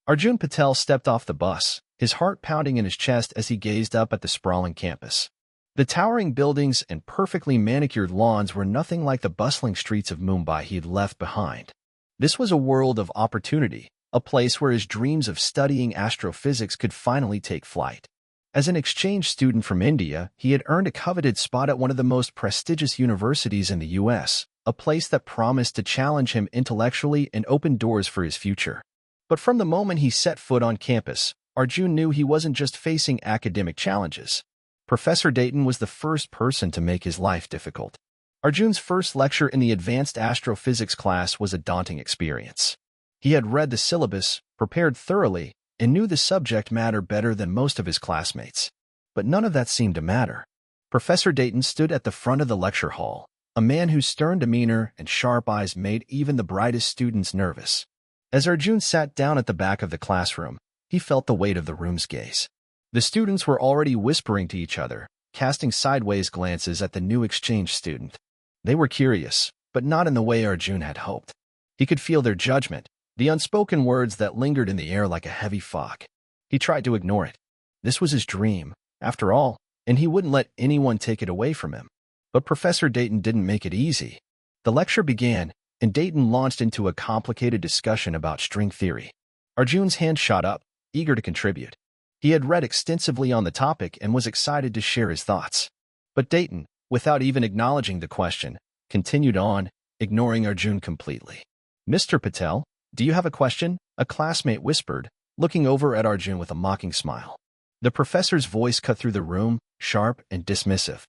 Arjun Patel stepped off the bus, his heart pounding in his chest as he gazed up at the sprawling campus. The towering buildings and perfectly manicured lawns were nothing like the bustling streets of Mumbai he had left behind. This was a world of opportunity, a place where his dreams of studying astrophysics could finally take flight. As an exchange student from India, he had earned a coveted spot at one of the most prestigious universities in the U.S., a place that promised to challenge him intellectually and open doors for his future. But from the moment he set foot on campus, Arjun knew he wasn't just facing academic challenges. Professor Dayton was the first person to make his life difficult. Arjun's first lecture in the advanced astrophysics class was a daunting experience. He had read the syllabus, prepared thoroughly, and knew the subject matter better than most of his classmates. But none of that seemed to matter. Professor Dayton stood at the front of the lecture hall, a man whose stern demeanor and sharp eyes made even the brightest students nervous. As Arjun sat down at the back of the classroom, he felt the weight of the room's gaze. The students were already whispering to each other, casting sideways glances at the new exchange student. They were curious, but not in the way Arjun had hoped. He could feel their judgment, the unspoken words that lingered in the air like a heavy fog. He tried to ignore it. This was his dream, after all, and he wouldn't let anyone take it away from him. But Professor Dayton didn't make it easy. The lecture began, and Dayton launched into a complicated discussion about string theory. Arjun's hand shot up, eager to contribute. He had read extensively on the topic and was excited to share his thoughts. But Dayton, without even acknowledging the question, continued on, ignoring Arjun completely. "Mr. Patel, do you have a question?" a classmate whispered, looking over at Arjun with a mocking smile. The professor's voice cut through the room, sharp and dismissive.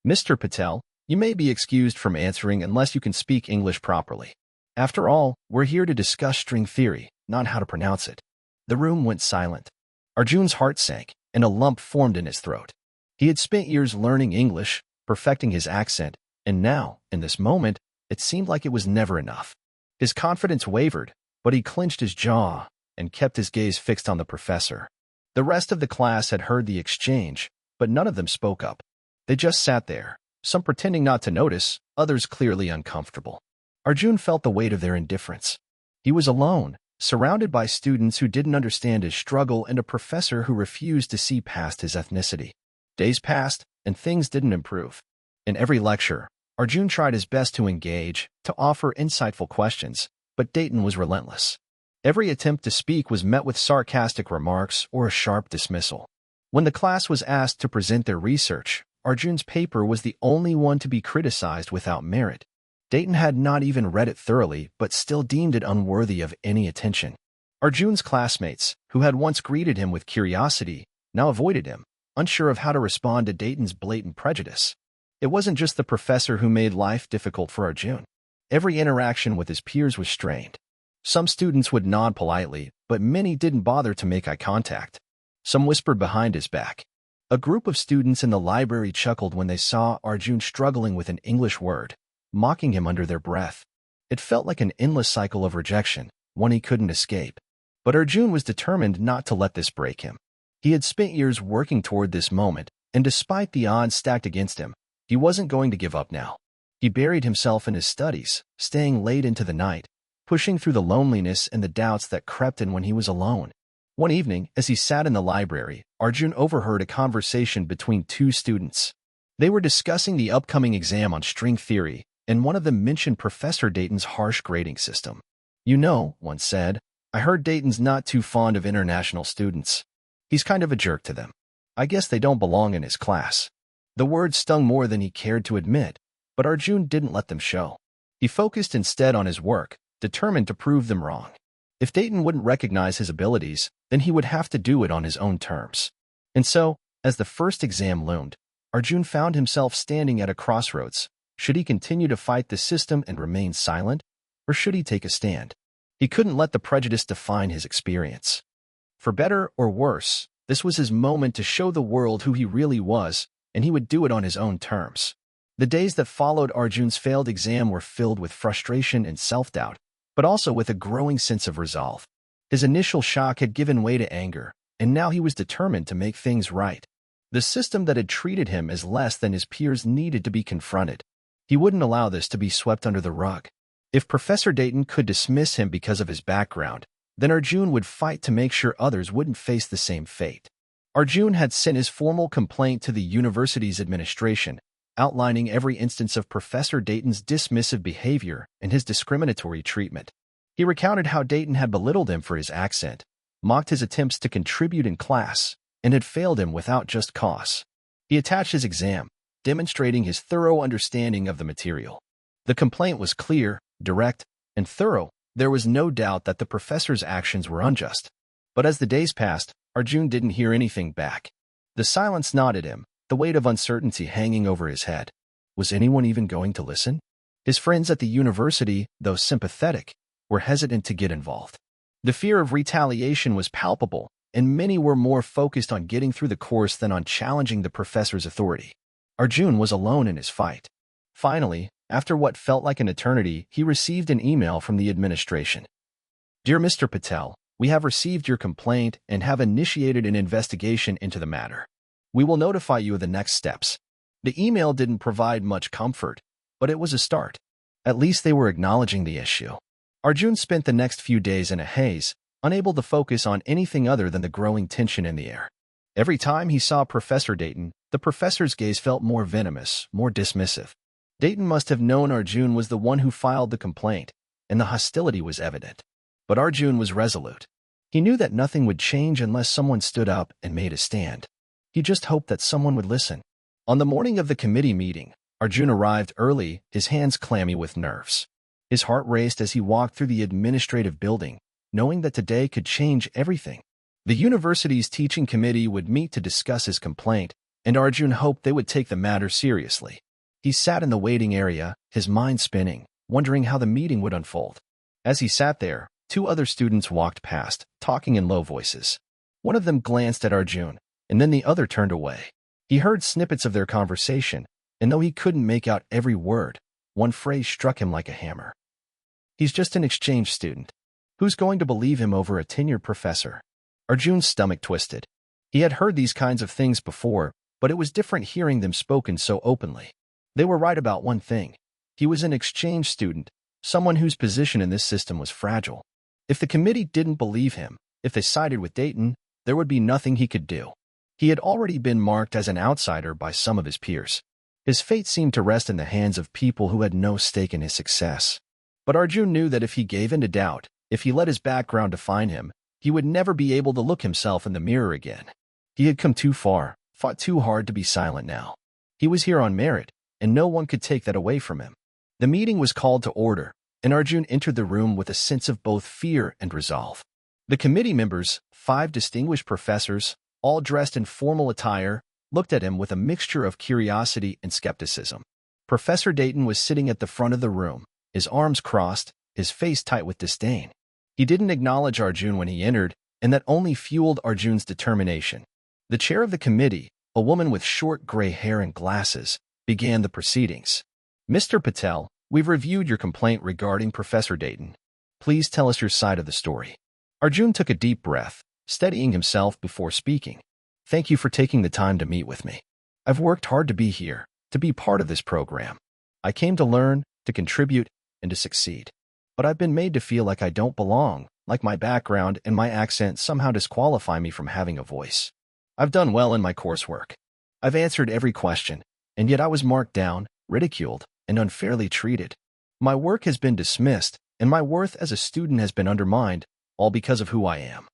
"Mr. Patel, you may be excused from answering unless you can speak English properly. After all, we're here to discuss string theory, not how to pronounce it." The room went silent. Arjun's heart sank, and a lump formed in his throat. He had spent years learning English, perfecting his accent, and now, in this moment, it seemed like it was never enough. His confidence wavered, but he clenched his jaw and kept his gaze fixed on the professor. The rest of the class had heard the exchange, but none of them spoke up. They just sat there, some pretending not to notice, others clearly uncomfortable. Arjun felt the weight of their indifference. He was alone, surrounded by students who didn't understand his struggle and a professor who refused to see past his ethnicity. Days passed, and things didn't improve. In every lecture, Arjun tried his best to engage, to offer insightful questions, but Dayton was relentless. Every attempt to speak was met with sarcastic remarks or a sharp dismissal. When the class was asked to present their research, Arjun's paper was the only one to be criticized without merit. Dayton had not even read it thoroughly, but still deemed it unworthy of any attention. Arjun's classmates, who had once greeted him with curiosity, now avoided him, unsure of how to respond to Dayton's blatant prejudice. It wasn't just the professor who made life difficult for Arjun. Every interaction with his peers was strained. Some students would nod politely, but many didn't bother to make eye contact. Some whispered behind his back. A group of students in the library chuckled when they saw Arjun struggling with an English word, mocking him under their breath. It felt like an endless cycle of rejection, one he couldn't escape. But Arjun was determined not to let this break him. He had spent years working toward this moment, and despite the odds stacked against him, he wasn't going to give up now. He buried himself in his studies, staying late into the night, pushing through the loneliness and the doubts that crept in when he was alone. One evening, as he sat in the library, Arjun overheard a conversation between two students. They were discussing the upcoming exam on string theory, and one of them mentioned Professor Dayton's harsh grading system. "You know," one said, "I heard Dayton's not too fond of international students. He's kind of a jerk to them. I guess they don't belong in his class." The words stung more than he cared to admit, but Arjun didn't let them show. He focused instead on his work, determined to prove them wrong. If Dayton wouldn't recognize his abilities, then he would have to do it on his own terms. And so, as the first exam loomed, Arjun found himself standing at a crossroads. Should he continue to fight the system and remain silent, or should he take a stand? He couldn't let the prejudice define his experience. For better or worse, this was his moment to show the world who he really was, and he would do it on his own terms. The days that followed Arjun's failed exam were filled with frustration and self-doubt, but also with a growing sense of resolve. His initial shock had given way to anger, and now he was determined to make things right. The system that had treated him as less than his peers needed to be confronted. He wouldn't allow this to be swept under the rug. If Professor Dayton could dismiss him because of his background, then Arjun would fight to make sure others wouldn't face the same fate. Arjun had sent his formal complaint to the university's administration, outlining every instance of Professor Dayton's dismissive behavior and his discriminatory treatment. He recounted how Dayton had belittled him for his accent, mocked his attempts to contribute in class, and had failed him without just cause. He attached his exam, demonstrating his thorough understanding of the material. The complaint was clear, direct, and thorough. There was no doubt that the professor's actions were unjust. But as the days passed, Arjun didn't hear anything back. The silence gnawed at him, the weight of uncertainty hanging over his head. Was anyone even going to listen? His friends at the university, though sympathetic, were hesitant to get involved. The fear of retaliation was palpable, and many were more focused on getting through the course than on challenging the professor's authority. Arjun was alone in his fight. Finally, after what felt like an eternity, he received an email from the administration. "Dear Mr. Patel, we have received your complaint and have initiated an investigation into the matter. We will notify you of the next steps." The email didn't provide much comfort, but it was a start. At least they were acknowledging the issue. Arjun spent the next few days in a haze, unable to focus on anything other than the growing tension in the air. Every time he saw Professor Dayton, the professor's gaze felt more venomous, more dismissive. Dayton must have known Arjun was the one who filed the complaint, and the hostility was evident. But Arjun was resolute. He knew that nothing would change unless someone stood up and made a stand. He just hoped that someone would listen. On the morning of the committee meeting, Arjun arrived early, his hands clammy with nerves. His heart raced as he walked through the administrative building, knowing that today could change everything. The university's teaching committee would meet to discuss his complaint, and Arjun hoped they would take the matter seriously. He sat in the waiting area, his mind spinning, wondering how the meeting would unfold. As he sat there, two other students walked past, talking in low voices. One of them glanced at Arjun, and then the other turned away. He heard snippets of their conversation, and though he couldn't make out every word, one phrase struck him like a hammer. "He's just an exchange student. Who's going to believe him over a tenured professor?" Arjun's stomach twisted. He had heard these kinds of things before, but it was different hearing them spoken so openly. They were right about one thing. He was an exchange student, someone whose position in this system was fragile. If the committee didn't believe him, if they sided with Dayton, there would be nothing he could do. He had already been marked as an outsider by some of his peers. His fate seemed to rest in the hands of people who had no stake in his success. But Arjun knew that if he gave in to doubt, if he let his background define him, he would never be able to look himself in the mirror again. He had come too far, fought too hard to be silent now. He was here on merit, and no one could take that away from him. The meeting was called to order, and Arjun entered the room with a sense of both fear and resolve. The committee members, 5 distinguished professors, all dressed in formal attire, looked at him with a mixture of curiosity and skepticism. Professor Dayton was sitting at the front of the room, his arms crossed, his face tight with disdain. He didn't acknowledge Arjun when he entered, and that only fueled Arjun's determination. The chair of the committee, a woman with short gray hair and glasses, began the proceedings. "Mr. Patel, we've reviewed your complaint regarding Professor Dayton. Please tell us your side of the story." Arjun took a deep breath, steadying himself before speaking. "Thank you for taking the time to meet with me. I've worked hard to be here, to be part of this program. I came to learn, to contribute, and to succeed. But I've been made to feel like I don't belong, like my background and my accent somehow disqualify me from having a voice. I've done well in my coursework. I've answered every question, and yet I was marked down, ridiculed, and unfairly treated. My work has been dismissed, and my worth as a student has been undermined, all because of who I am."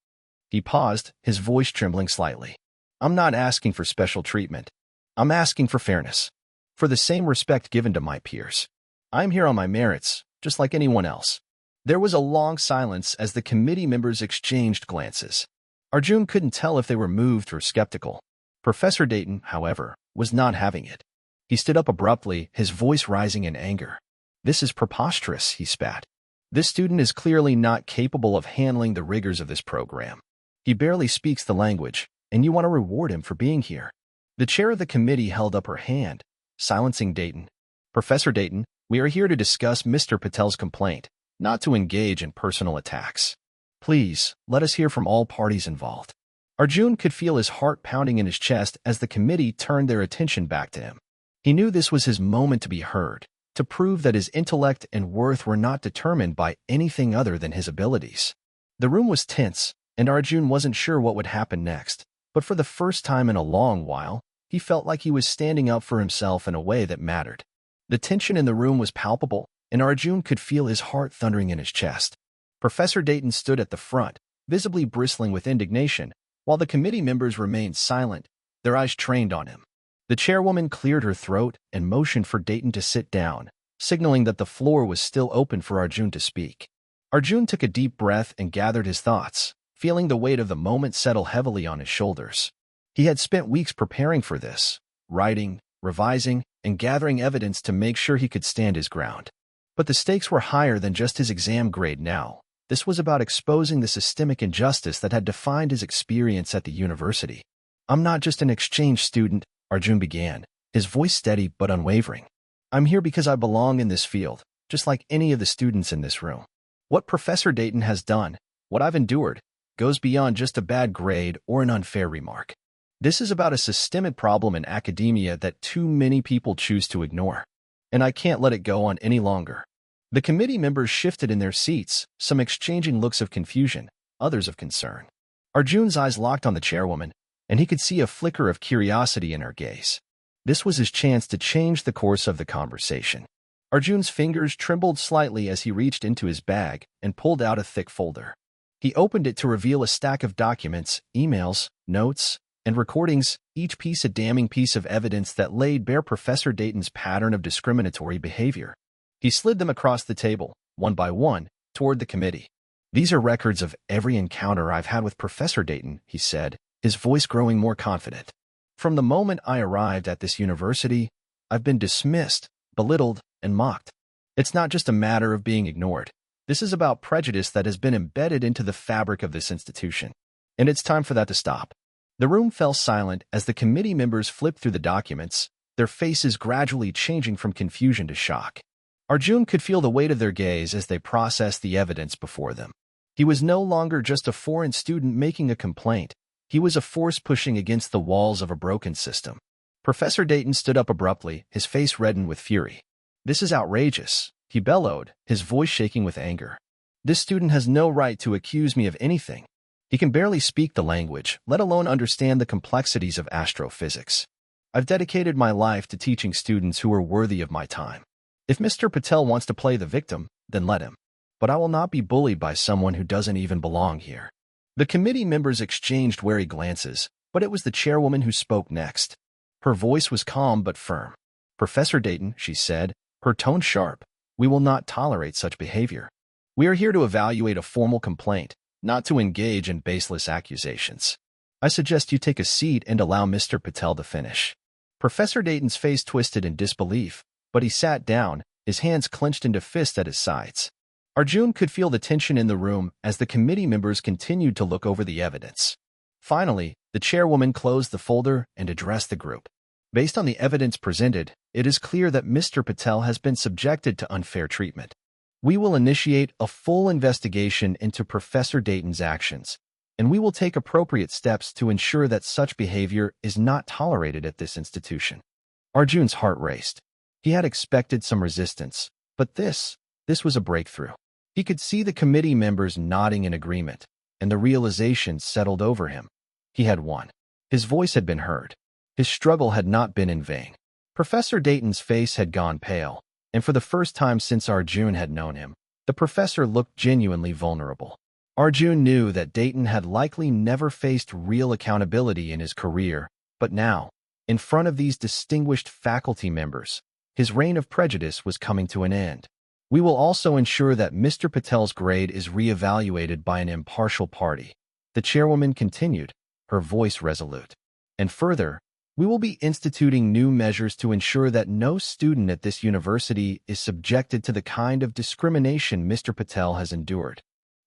He paused, his voice trembling slightly. "I'm not asking for special treatment. I'm asking for fairness, for the same respect given to my peers. I'm here on my merits, just like anyone else." There was a long silence as the committee members exchanged glances. Arjun couldn't tell if they were moved or skeptical. Professor Dayton, however, was not having it. He stood up abruptly, his voice rising in anger. "This is preposterous," he spat. "This student is clearly not capable of handling the rigors of this program. He barely speaks the language, and you want to reward him for being here." The chair of the committee held up her hand, silencing Dayton. "Professor Dayton, we are here to discuss Mr. Patel's complaint, not to engage in personal attacks. Please, let us hear from all parties involved." Arjun could feel his heart pounding in his chest as the committee turned their attention back to him. He knew this was his moment to be heard, to prove that his intellect and worth were not determined by anything other than his abilities. The room was tense, and Arjun wasn't sure what would happen next. But for the first time in a long while, he felt like he was standing up for himself in a way that mattered. The tension in the room was palpable, and Arjun could feel his heart thundering in his chest. Professor Dayton stood at the front, visibly bristling with indignation, while the committee members remained silent, their eyes trained on him. The chairwoman cleared her throat and motioned for Dayton to sit down, signaling that the floor was still open for Arjun to speak. Arjun took a deep breath and gathered his thoughts, feeling the weight of the moment settle heavily on his shoulders. He had spent weeks preparing for this, writing, revising, and gathering evidence to make sure he could stand his ground. But the stakes were higher than just his exam grade now. This was about exposing the systemic injustice that had defined his experience at the university. "I'm not just an exchange student," Arjun began, his voice steady but unwavering. "I'm here because I belong in this field, just like any of the students in this room. What Professor Dayton has done, what I've endured, goes beyond just a bad grade or an unfair remark. This is about a systemic problem in academia that too many people choose to ignore. And I can't let it go on any longer." The committee members shifted in their seats, some exchanging looks of confusion, others of concern. Arjun's eyes locked on the chairwoman, and he could see a flicker of curiosity in her gaze. This was his chance to change the course of the conversation. Arjun's fingers trembled slightly as he reached into his bag and pulled out a thick folder. He opened it to reveal a stack of documents, emails, notes, and recordings, each piece a damning piece of evidence that laid bare Professor Dayton's pattern of discriminatory behavior. He slid them across the table, one by one, toward the committee. "These are records of every encounter I've had with Professor Dayton," he said, his voice growing more confident. "From the moment I arrived at this university, I've been dismissed, belittled, and mocked. It's not just a matter of being ignored. This is about prejudice that has been embedded into the fabric of this institution. And it's time for that to stop." The room fell silent as the committee members flipped through the documents, their faces gradually changing from confusion to shock. Arjun could feel the weight of their gaze as they processed the evidence before them. He was no longer just a foreign student making a complaint. He was a force pushing against the walls of a broken system. Professor Dayton stood up abruptly, his face reddened with fury. "This is outrageous," he bellowed, his voice shaking with anger. "This student has no right to accuse me of anything. He can barely speak the language, let alone understand the complexities of astrophysics. I've dedicated my life to teaching students who are worthy of my time. If Mr. Patel wants to play the victim, then let him. But I will not be bullied by someone who doesn't even belong here." The committee members exchanged wary glances, but it was the chairwoman who spoke next. Her voice was calm but firm. "Professor Dayton," she said, her tone sharp, "we will not tolerate such behavior. We are here to evaluate a formal complaint, not to engage in baseless accusations. I suggest you take a seat and allow Mr. Patel to finish." Professor Dayton's face twisted in disbelief, but he sat down, his hands clenched into fists at his sides. Arjun could feel the tension in the room as the committee members continued to look over the evidence. Finally, the chairwoman closed the folder and addressed the group. "Based on the evidence presented, it is clear that Mr. Patel has been subjected to unfair treatment. We will initiate a full investigation into Professor Dayton's actions, and we will take appropriate steps to ensure that such behavior is not tolerated at this institution." Arjun's heart raced. He had expected some resistance, but this was a breakthrough. He could see the committee members nodding in agreement, and the realization settled over him. He had won. His voice had been heard. His struggle had not been in vain. Professor Dayton's face had gone pale, and for the first time since Arjun had known him, the professor looked genuinely vulnerable. Arjun knew that Dayton had likely never faced real accountability in his career, but now, in front of these distinguished faculty members, his reign of prejudice was coming to an end. "We will also ensure that Mr. Patel's grade is reevaluated by an impartial party," the chairwoman continued, her voice resolute. "And further, we will be instituting new measures to ensure that no student at this university is subjected to the kind of discrimination Mr. Patel has endured."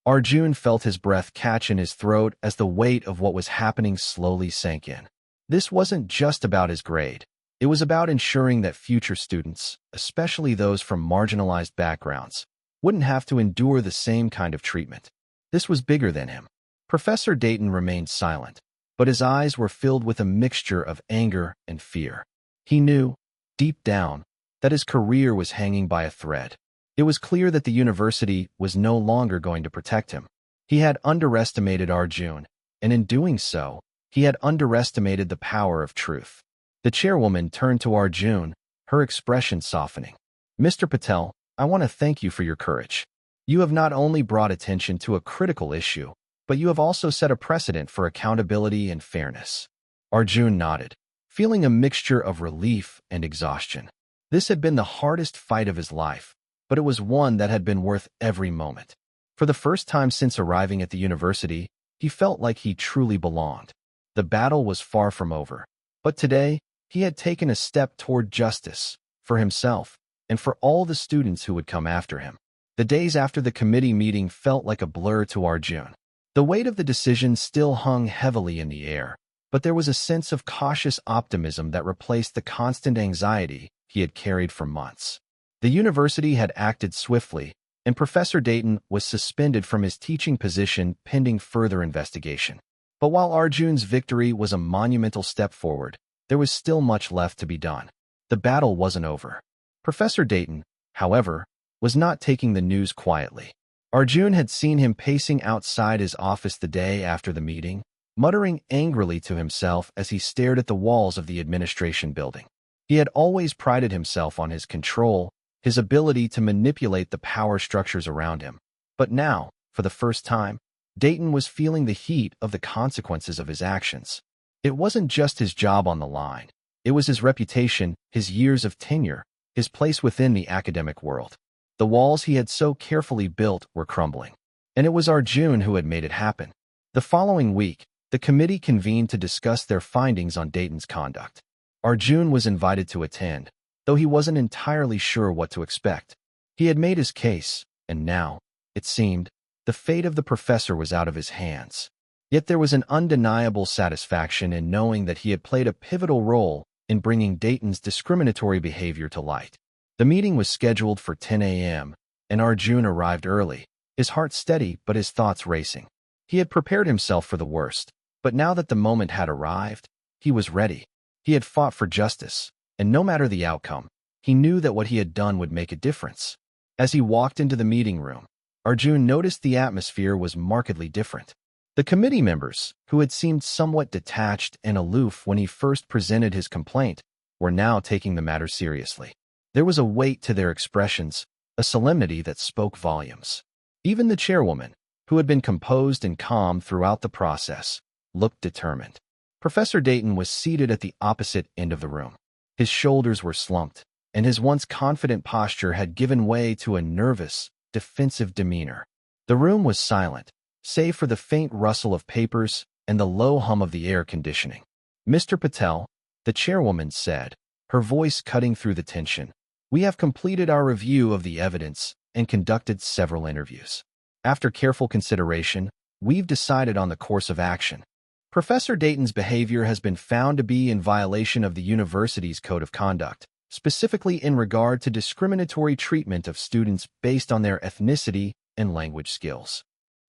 Arjun felt his breath catch in his throat as the weight of what was happening slowly sank in. This wasn't just about his grade. It was about ensuring that future students, especially those from marginalized backgrounds, wouldn't have to endure the same kind of treatment. This was bigger than him. Professor Dayton remained silent, but his eyes were filled with a mixture of anger and fear. He knew, deep down, that his career was hanging by a thread. It was clear that the university was no longer going to protect him. He had underestimated Arjun, and in doing so, he had underestimated the power of truth. The chairwoman turned to Arjun, her expression softening. "Mr. Patel, I want to thank you for your courage. You have not only brought attention to a critical issue, but you have also set a precedent for accountability and fairness." Arjun nodded, feeling a mixture of relief and exhaustion. This had been the hardest fight of his life, but it was one that had been worth every moment. For the first time since arriving at the university, he felt like he truly belonged. The battle was far from over, but today, he had taken a step toward justice, for himself, and for all the students who would come after him. The days after the committee meeting felt like a blur to Arjun. The weight of the decision still hung heavily in the air, but there was a sense of cautious optimism that replaced the constant anxiety he had carried for months. The university had acted swiftly, and Professor Dayton was suspended from his teaching position pending further investigation. But while Arjun's victory was a monumental step forward, there was still much left to be done. The battle wasn't over. Professor Dayton, however, was not taking the news quietly. Arjun had seen him pacing outside his office the day after the meeting, muttering angrily to himself as he stared at the walls of the administration building. He had always prided himself on his control, his ability to manipulate the power structures around him. But now, for the first time, Dayton was feeling the heat of the consequences of his actions. It wasn't just his job on the line. It was his reputation, his years of tenure, his place within the academic world. The walls he had so carefully built were crumbling. And it was Arjun who had made it happen. The following week, the committee convened to discuss their findings on Dayton's conduct. Arjun was invited to attend, though he wasn't entirely sure what to expect. He had made his case, and now, it seemed, the fate of the professor was out of his hands. Yet there was an undeniable satisfaction in knowing that he had played a pivotal role in bringing Dayton's discriminatory behavior to light. The meeting was scheduled for 10 a.m., and Arjun arrived early, his heart steady but his thoughts racing. He had prepared himself for the worst, but now that the moment had arrived, he was ready. He had fought for justice, and no matter the outcome, he knew that what he had done would make a difference. As he walked into the meeting room, Arjun noticed the atmosphere was markedly different. The committee members, who had seemed somewhat detached and aloof when he first presented his complaint, were now taking the matter seriously. There was a weight to their expressions, a solemnity that spoke volumes. Even the chairwoman, who had been composed and calm throughout the process, looked determined. Professor Dayton was seated at the opposite end of the room. His shoulders were slumped, and his once confident posture had given way to a nervous, defensive demeanor. The room was silent, save for the faint rustle of papers and the low hum of the air conditioning. "Mr. Patel," the chairwoman said, her voice cutting through the tension, "we have completed our review of the evidence and conducted several interviews. After careful consideration, we've decided on the course of action. Professor Dayton's behavior has been found to be in violation of the university's code of conduct, specifically in regard to discriminatory treatment of students based on their ethnicity and language skills."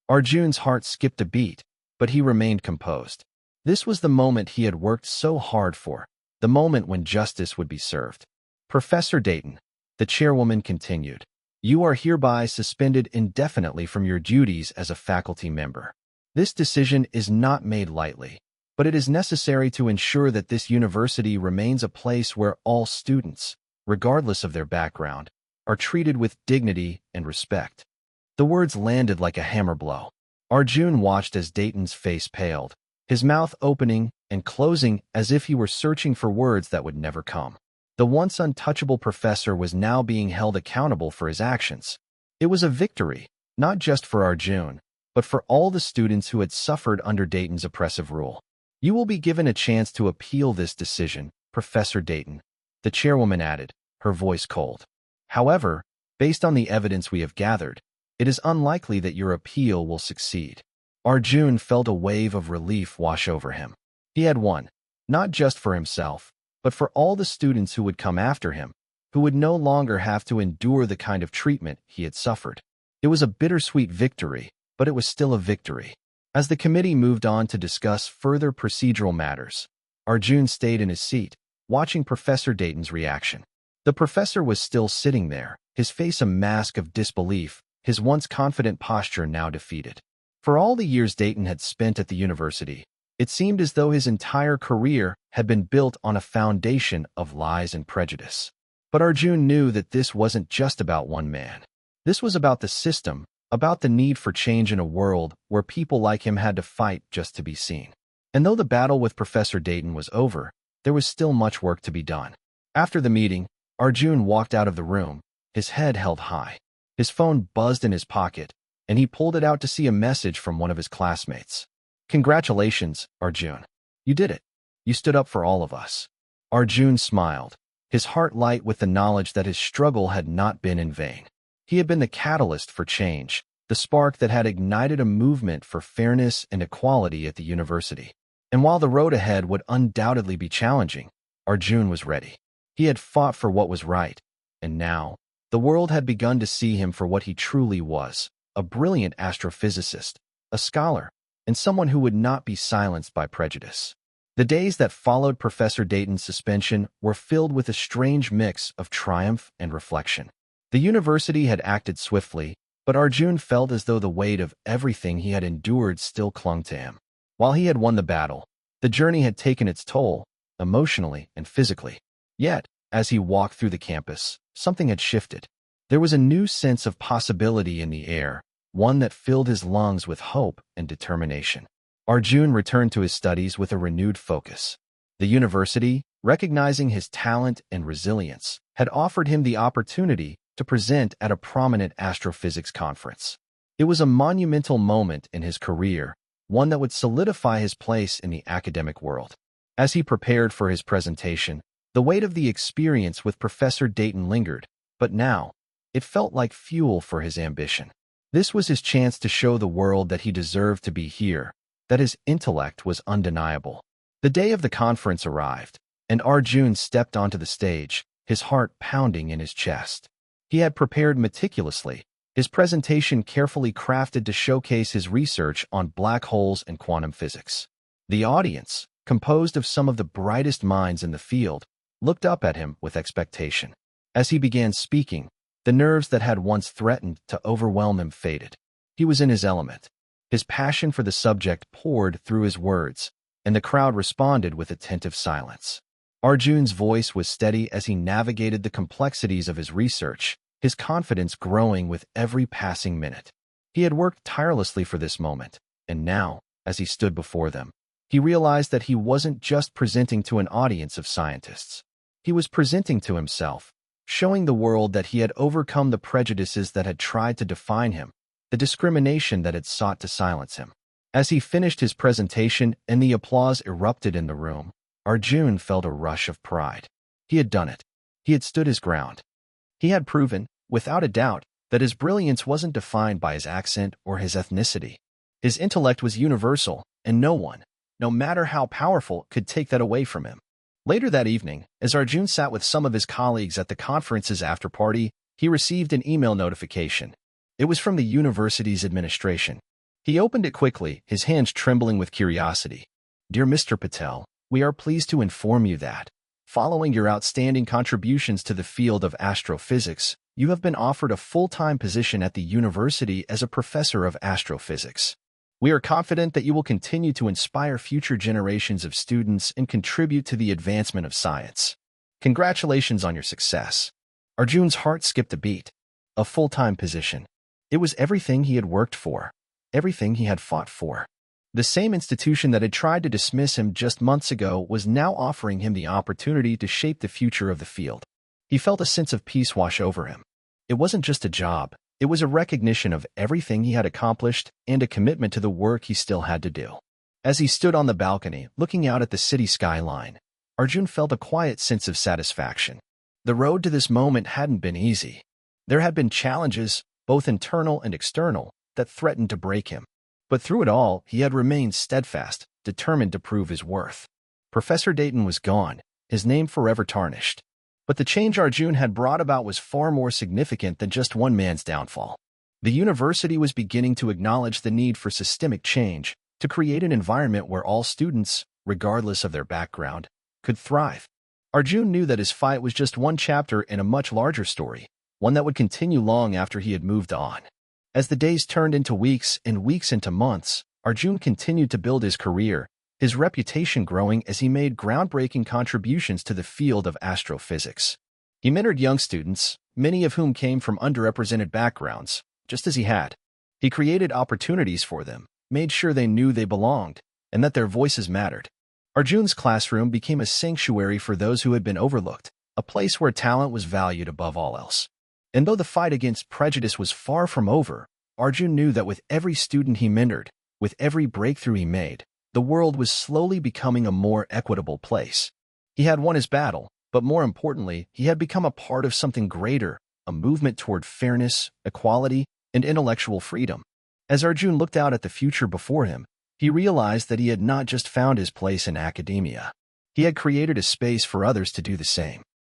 Arjun's heart skipped a beat, but he remained composed. This was the moment he had worked so hard for, the moment when justice would be served. "Professor Dayton," the chairwoman continued, "you are hereby suspended indefinitely from your duties as a faculty member. This decision is not made lightly, but it is necessary to ensure that this university remains a place where all students, regardless of their background, are treated with dignity and respect." The words landed like a hammer blow. Arjun watched as Dayton's face paled, his mouth opening and closing as if he were searching for words that would never come. The once untouchable professor was now being held accountable for his actions. It was a victory, not just for Arjun, but for all the students who had suffered under Dayton's oppressive rule. "You will be given a chance to appeal this decision, Professor Dayton," the chairwoman added, her voice cold. "However, based on the evidence we have gathered, it is unlikely that your appeal will succeed." Arjun felt a wave of relief wash over him. He had won, not just for himself, but for all the students who would come after him, who would no longer have to endure the kind of treatment he had suffered. It was a bittersweet victory, but it was still a victory. As the committee moved on to discuss further procedural matters, Arjun stayed in his seat, watching Professor Dayton's reaction. The professor was still sitting there, his face a mask of disbelief, his once confident posture now defeated. For all the years Dayton had spent at the university, it seemed as though his entire career had been built on a foundation of lies and prejudice. But Arjun knew that this wasn't just about one man. This was about the system, about the need for change in a world where people like him had to fight just to be seen. And though the battle with Professor Dayton was over, there was still much work to be done. After the meeting, Arjun walked out of the room, his head held high. His phone buzzed in his pocket, and he pulled it out to see a message from one of his classmates. "Congratulations, Arjun. You did it. You stood up for all of us." Arjun smiled, his heart light with the knowledge that his struggle had not been in vain. He had been the catalyst for change, the spark that had ignited a movement for fairness and equality at the university. And while the road ahead would undoubtedly be challenging, Arjun was ready. He had fought for what was right, and now, the world had begun to see him for what he truly was, a brilliant astrophysicist, a scholar, and someone who would not be silenced by prejudice. The days that followed Professor Dayton's suspension were filled with a strange mix of triumph and reflection. The university had acted swiftly, but Arjun felt as though the weight of everything he had endured still clung to him. While he had won the battle, the journey had taken its toll, emotionally and physically. Yet, as he walked through the campus, something had shifted. There was a new sense of possibility in the air, one that filled his lungs with hope and determination. Arjun returned to his studies with a renewed focus. The university, recognizing his talent and resilience, had offered him the opportunity to present at a prominent astrophysics conference. It was a monumental moment in his career, one that would solidify his place in the academic world. As he prepared for his presentation, the weight of the experience with Professor Dayton lingered, but now, it felt like fuel for his ambition. This was his chance to show the world that he deserved to be here, that his intellect was undeniable. The day of the conference arrived, and Arjun stepped onto the stage, his heart pounding in his chest. He had prepared meticulously, his presentation carefully crafted to showcase his research on black holes and quantum physics. The audience, composed of some of the brightest minds in the field, looked up at him with expectation. As he began speaking, the nerves that had once threatened to overwhelm him faded. He was in his element. His passion for the subject poured through his words, and the crowd responded with attentive silence. Arjun's voice was steady as he navigated the complexities of his research, his confidence growing with every passing minute. He had worked tirelessly for this moment, and now, as he stood before them, he realized that he wasn't just presenting to an audience of scientists. He was presenting to himself, showing the world that he had overcome the prejudices that had tried to define him, the discrimination that had sought to silence him. As he finished his presentation and the applause erupted in the room, Arjun felt a rush of pride. He had done it. He had stood his ground. He had proven, without a doubt, that his brilliance wasn't defined by his accent or his ethnicity. His intellect was universal, and no one, no matter how powerful, could take that away from him. Later that evening, as Arjun sat with some of his colleagues at the conference's after-party, he received an email notification. It was from the university's administration. He opened it quickly, his hands trembling with curiosity. "Dear Mr. Patel, we are pleased to inform you that, following your outstanding contributions to the field of astrophysics, you have been offered a full-time position at the university as a professor of astrophysics. We are confident that you will continue to inspire future generations of students and contribute to the advancement of science. Congratulations on your success." Arjun's heart skipped a beat. A full-time position. It was everything he had worked for, everything he had fought for. The same institution that had tried to dismiss him just months ago was now offering him the opportunity to shape the future of the field. He felt a sense of peace wash over him. It wasn't just a job, it was a recognition of everything he had accomplished and a commitment to the work he still had to do. As he stood on the balcony, looking out at the city skyline, Arjun felt a quiet sense of satisfaction. The road to this moment hadn't been easy. There had been challenges, both internal and external, that threatened to break him. But through it all, he had remained steadfast, determined to prove his worth. Professor Dayton was gone, his name forever tarnished. But the change Arjun had brought about was far more significant than just one man's downfall. The university was beginning to acknowledge the need for systemic change, to create an environment where all students, regardless of their background, could thrive. Arjun knew that his fight was just one chapter in a much larger story, one that would continue long after he had moved on. As the days turned into weeks and weeks into months, Arjun continued to build his career, his reputation growing as he made groundbreaking contributions to the field of astrophysics. He mentored young students, many of whom came from underrepresented backgrounds, just as he had. He created opportunities for them, made sure they knew they belonged, and that their voices mattered. Arjun's classroom became a sanctuary for those who had been overlooked, a place where talent was valued above all else. And though the fight against prejudice was far from over, Arjun knew that with every student he mentored, with every breakthrough he made, the world was slowly becoming a more equitable place. He had won his battle, but more importantly, he had become a part of something greater, a movement toward fairness, equality, and intellectual freedom. As Arjun looked out at the future before him, he realized that he had not just found his place in academia. He had created a space for others to do the same.